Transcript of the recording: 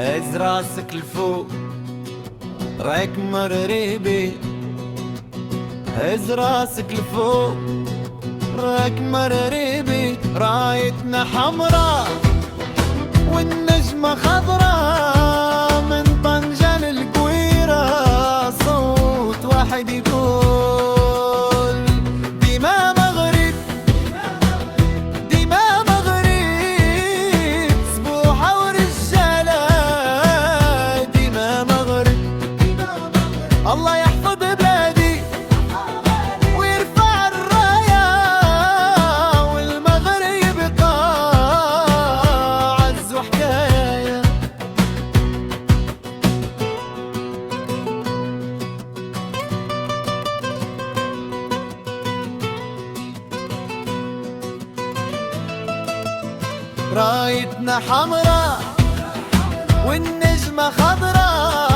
هز راسك لفوق رايك مرريبي، هز راسك لفوق رايك مرريبي. رايتنا حمراء والنجمة خضراء، من طنجة للقويرة صوت واحد يقول ديما مغرب، ديما مغرب، سبوحة ورجالة ديما مغرب. الله يحفظ بلادي ويرفع الراية، والمغرب يبقى عز وحكاية. رايتنا حمراء والنجمة خضراء،